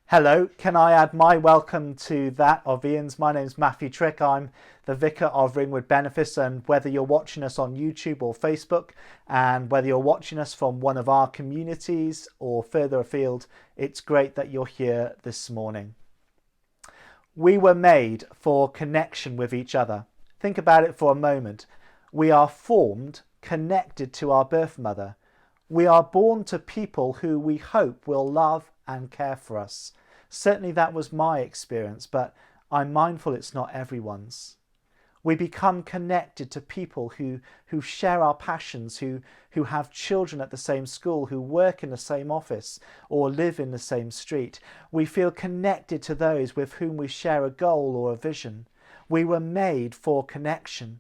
Hello, can I add my welcome to that of Ian's? My name's Matthew Trick. I'm the Vicar of Ringwood Benefice, and whether you're watching us on YouTube or Facebook, and whether you're watching us from one of our communities or further afield, it's great that you're here this morning. We were made for connection with each other. Think about it for a moment. We are formed, connected to our birth mother. We are born to people who we hope will love and care for us. Certainly that was my experience, but I'm mindful it's not everyone's. We become connected to people who share our passions, who have children at the same school, who work in the same office or live in the same street. We feel connected to those with whom we share a goal or a vision. We were made for connection.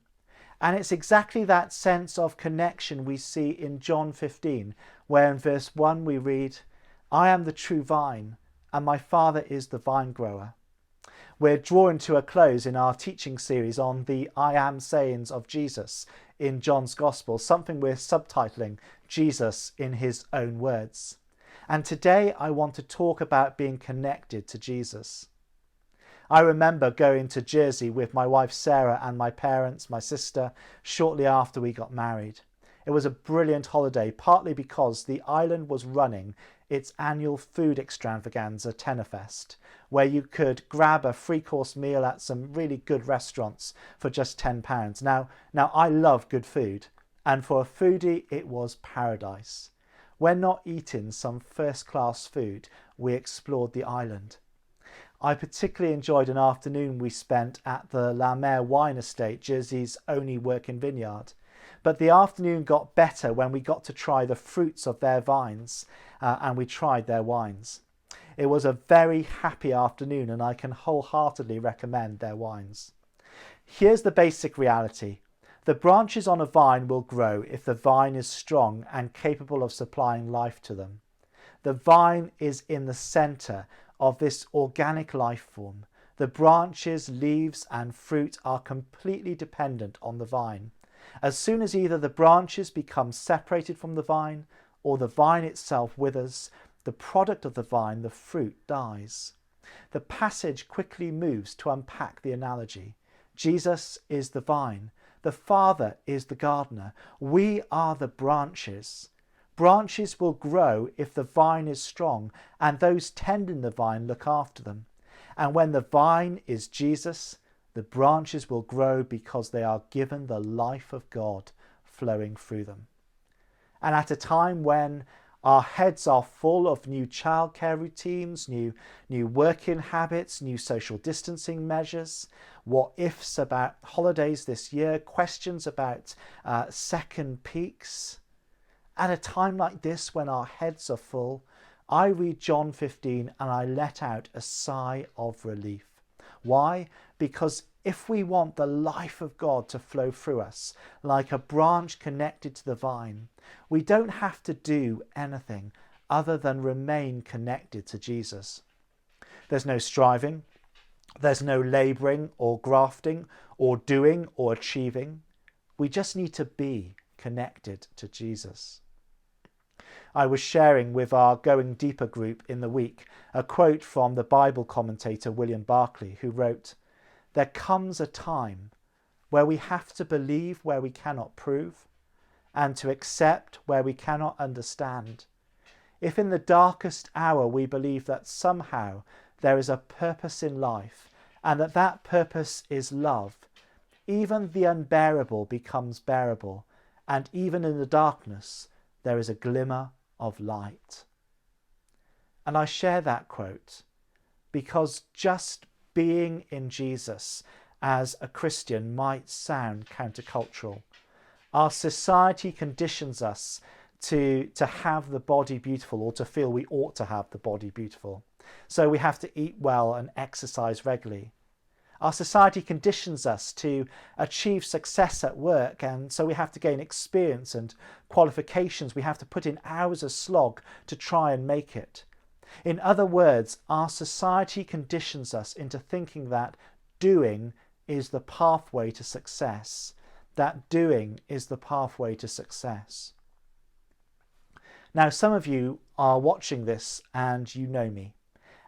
And it's exactly that sense of connection we see in John 15, where in verse 1 we read, "I am the true vine, and my Father is the vine grower." We're drawing to a close in our teaching series on the I am sayings of Jesus in John's Gospel, something we're subtitling Jesus in his own words. And today I want to talk about being connected to Jesus. I remember going to Jersey with my wife Sarah and my parents, my sister, shortly after we got married. It was a brilliant holiday, partly because the island was running its annual food extravaganza Tennerfest, where you could grab a three-course meal at some really good restaurants for just £10. Now I love good food, and for a foodie it was paradise. When not eating some first-class food, we explored the island. I particularly enjoyed an afternoon we spent at the La Mer Wine Estate, Jersey's only working vineyard. But the afternoon got better when we got to try the fruits of their vines and we tried their wines. It was a very happy afternoon, and I can wholeheartedly recommend their wines. Here's the basic reality. The branches on a vine will grow if the vine is strong and capable of supplying life to them. The vine is in the centre of this organic life form. The branches, leaves and fruit are completely dependent on the vine. As soon as either the branches become separated from the vine or the vine itself withers, the product of the vine, the fruit, dies. The passage quickly moves to unpack the analogy. Jesus is the vine. The Father is the gardener. We are the branches. Branches will grow if the vine is strong, and those tending the vine look after them. And when the vine is Jesus, the branches will grow because they are given the life of God flowing through them. And at a time when our heads are full of new childcare routines, new working habits, new social distancing measures, what ifs about holidays this year, questions about second peaks. At a time like this, when our heads are full, I read John 15 and I let out a sigh of relief. Why? Because if we want the life of God to flow through us, like a branch connected to the vine, we don't have to do anything other than remain connected to Jesus. There's no striving, there's no labouring or grafting or doing or achieving. We just need to be connected to Jesus. I was sharing with our Going Deeper group in the week a quote from the Bible commentator William Barclay, who wrote, "There comes a time where we have to believe where we cannot prove, and to accept where we cannot understand. If in the darkest hour we believe that somehow there is a purpose in life, and that purpose is love, even the unbearable becomes bearable, and even in the darkness there is a glimmer of light." And I share that quote because just being in Jesus as a Christian might sound countercultural. Our society conditions us to have the body beautiful, or to feel we ought to have the body beautiful. So we have to eat well and exercise regularly. Our society conditions us to achieve success at work, and so we have to gain experience and qualifications. We have to put in hours of slog to try and make it. In other words, our society conditions us into thinking that doing is the pathway to success. That doing is the pathway to success. Now, some of you are watching this and you know me.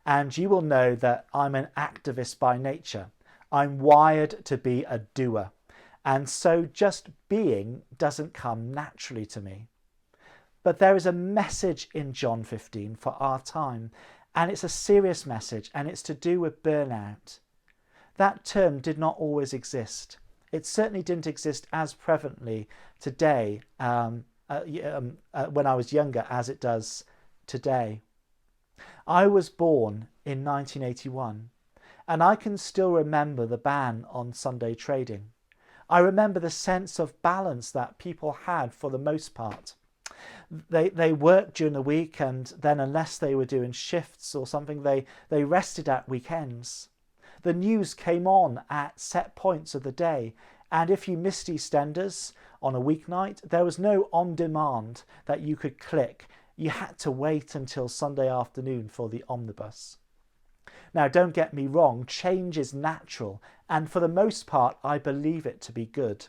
And you will know that I'm an activist by nature. I'm wired to be a doer. And so just being doesn't come naturally to me. But there is a message in John 15 for our time, and it's a serious message, and it's to do with burnout. That term did not always exist. It certainly didn't exist as prevalently today when I was younger as it does today. I was born in 1981, and I can still remember the ban on Sunday trading. I remember the sense of balance that people had for the most part. They worked during the week, and then unless they were doing shifts or something, they rested at weekends. The news came on at set points of the day, and if you missed EastEnders on a weeknight, there was no on-demand that you could click. You had to wait until Sunday afternoon for the omnibus. Now, don't get me wrong, change is natural, and for the most part, I believe it to be good.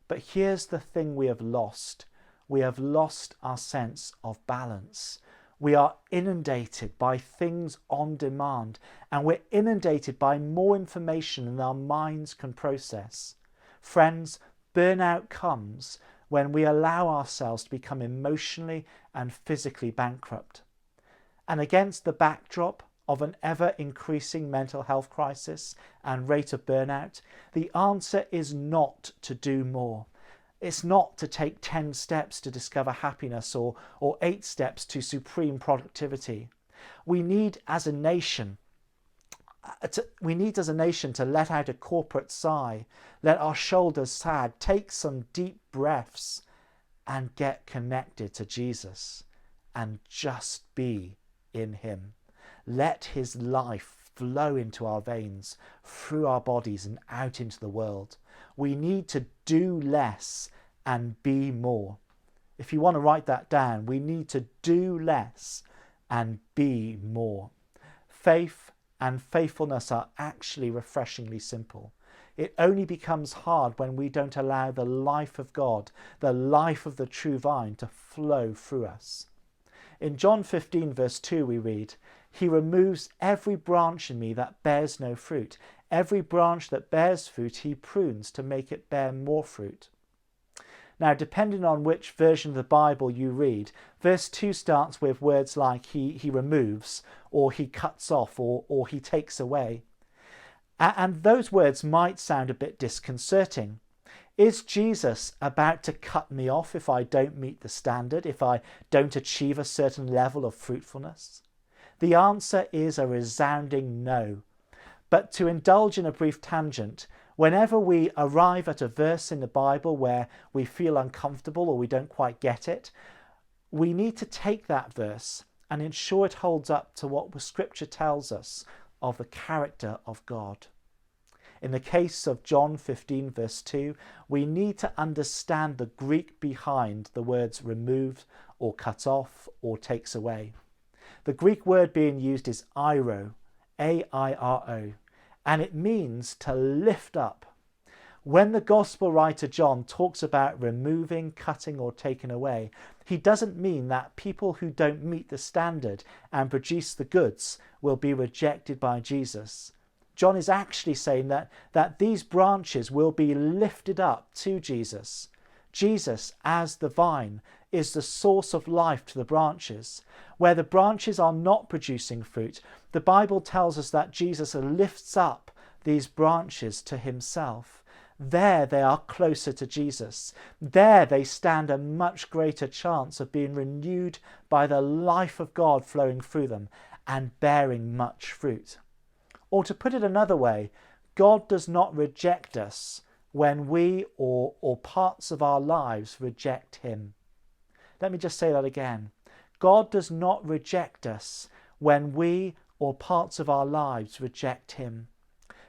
But here's the thing we have lost. We have lost our sense of balance. We are inundated by things on demand, and we're inundated by more information than our minds can process. Friends, burnout comes when we allow ourselves to become emotionally and physically bankrupt. And against the backdrop of an ever-increasing mental health crisis and rate of burnout, the answer is not to do more. It's not to take 10 steps to discover happiness or 8 steps to supreme productivity. We need as a nation to let out a corporate sigh, let our shoulders sag, take some deep breaths and get connected to Jesus and just be in him. Let his life flow into our veins, through our bodies and out into the world. We need to do less and be more. If you want to write that down, we need to do less and be more. Faith and faithfulness are actually refreshingly simple. It only becomes hard when we don't allow the life of God, the life of the true vine, to flow through us. In John 15 verse 2 we read, "He removes every branch in me that bears no fruit. Every branch that bears fruit he prunes to make it bear more fruit." Now, depending on which version of the Bible you read, verse 2 starts with words like he removes, or he cuts off, or he takes away. And those words might sound a bit disconcerting. Is Jesus about to cut me off if I don't meet the standard, if I don't achieve a certain level of fruitfulness? The answer is a resounding no. But to indulge in a brief tangent, whenever we arrive at a verse in the Bible where we feel uncomfortable or we don't quite get it, we need to take that verse and ensure it holds up to what the Scripture tells us of the character of God. In the case of John 15 verse 2, we need to understand the Greek behind the words removed or cut off or takes away. The Greek word being used is airo, A-I-R-O, and it means to lift up. When the Gospel writer John talks about removing, cutting or taking away, he doesn't mean that people who don't meet the standard and produce the goods will be rejected by Jesus. John is actually saying that these branches will be lifted up to Jesus. Jesus, as the vine, is the source of life to the branches. Where the branches are not producing fruit, the Bible tells us that Jesus lifts up these branches to himself. There they are closer to Jesus. There they stand a much greater chance of being renewed by the life of God flowing through them and bearing much fruit. Or to put it another way, God does not reject us when we or parts of our lives reject him. Let me just say that again. God does not reject us when we or parts of our lives reject him.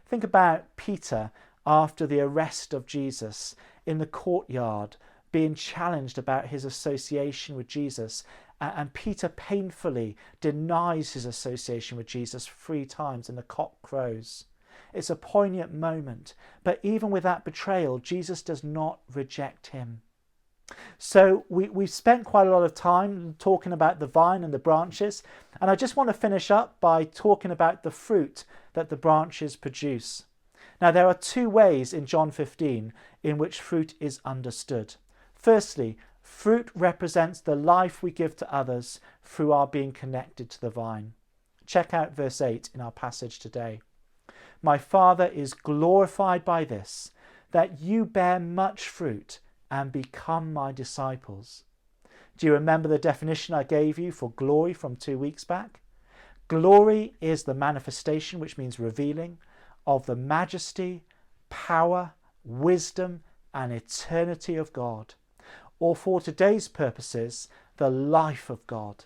Think about Peter after the arrest of Jesus in the courtyard, being challenged about his association with Jesus, and Peter painfully denies his association with Jesus 3 times and the cock crows. It's a poignant moment, but even with that betrayal, Jesus does not reject him. So we've spent quite a lot of time talking about the vine and the branches, and I just want to finish up by talking about the fruit that the branches produce. Now, there are two ways in John 15 in which fruit is understood. Firstly, fruit represents the life we give to others through our being connected to the vine. Check out verse 8 in our passage today. My Father is glorified by this, that you bear much fruit and become my disciples. Do you remember the definition I gave you for glory from 2 weeks back? Glory is the manifestation, which means revealing, of the majesty, power, wisdom, and eternity of God, or for today's purposes, the life of God.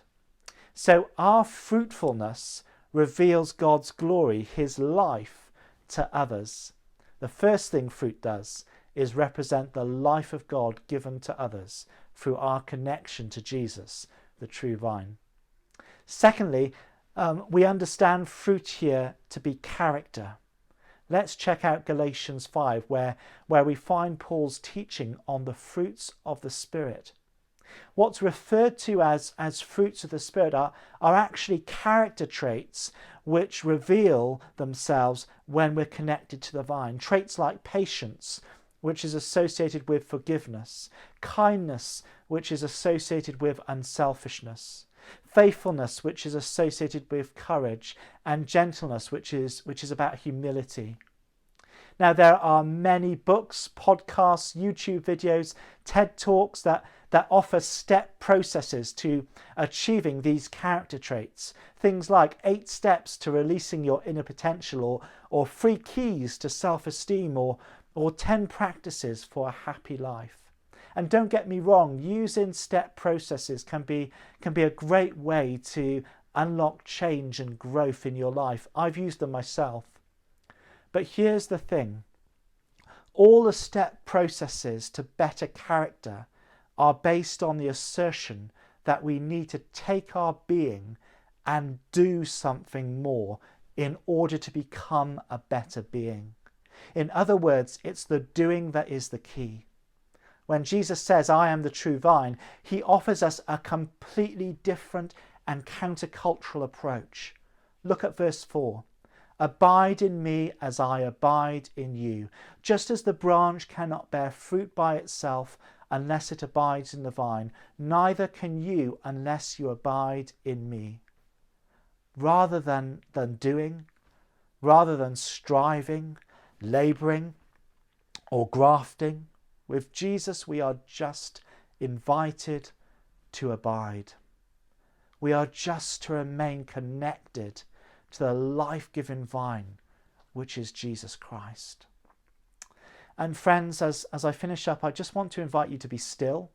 So our fruitfulness reveals God's glory, his life, to others. The first thing fruit does is represent the life of God given to others through our connection to Jesus, the true vine. Secondly, we understand fruit here to be character. Let's check out Galatians 5, where we find Paul's teaching on the fruits of the Spirit. What's referred to as fruits of the Spirit are actually character traits which reveal themselves when we're connected to the vine. Traits like patience, which is associated with forgiveness, kindness, which is associated with unselfishness, faithfulness, which is associated with courage, and gentleness, which is about humility. Now, there are many books, podcasts, YouTube videos, TED Talks that offer step processes to achieving these character traits. Things like 8 steps to releasing your inner potential, or 3 keys to self-esteem, or 10 practices for a happy life. And don't get me wrong, using step processes can be a great way to unlock change and growth in your life. I've used them myself. But here's the thing. All the step processes to better character are based on the assertion that we need to take our being and do something more in order to become a better being. In other words, it's the doing that is the key. When Jesus says, I am the true vine, he offers us a completely different and countercultural approach. Look at verse 4. Abide in me as I abide in you. Just as the branch cannot bear fruit by itself unless it abides in the vine, neither can you unless you abide in me. Rather than doing, rather than striving, labouring, or grafting, with Jesus we are just invited to abide. We are just to remain connected to the life-giving vine, which is Jesus Christ. And friends, as I finish up, I just want to invite you to be still.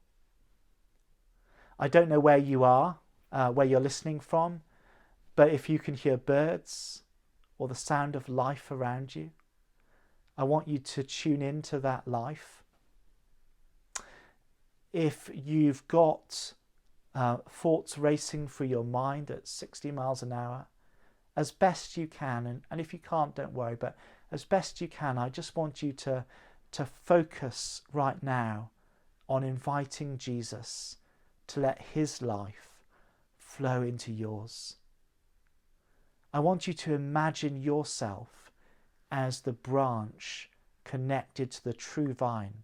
I don't know where you are, where you're listening from, but if you can hear birds or the sound of life around you, I want you to tune into that life. If you've got thoughts racing through your mind at 60 miles an hour, as best you can, and if you can't, don't worry, but as best you can, I just want you to focus right now on inviting Jesus to let his life flow into yours. I want you to imagine yourself as the branch connected to the true vine.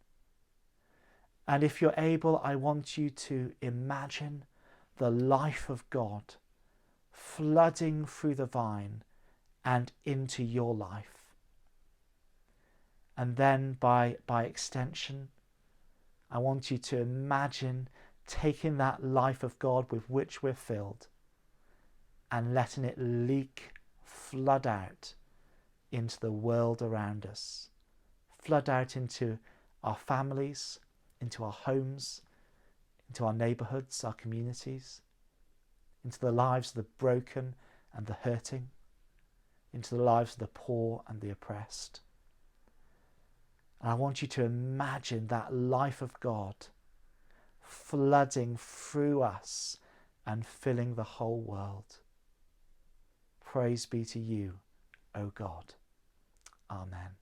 And if you're able, I want you to imagine the life of God flooding through the vine and into your life. And then by extension, I want you to imagine taking that life of God with which we're filled and letting it leak, flood out into the world around us. Flood out into our families, into our homes, into our neighbourhoods, our communities, into the lives of the broken and the hurting, into the lives of the poor and the oppressed. And I want you to imagine that life of God flooding through us and filling the whole world. Praise be to you, O God. Amen.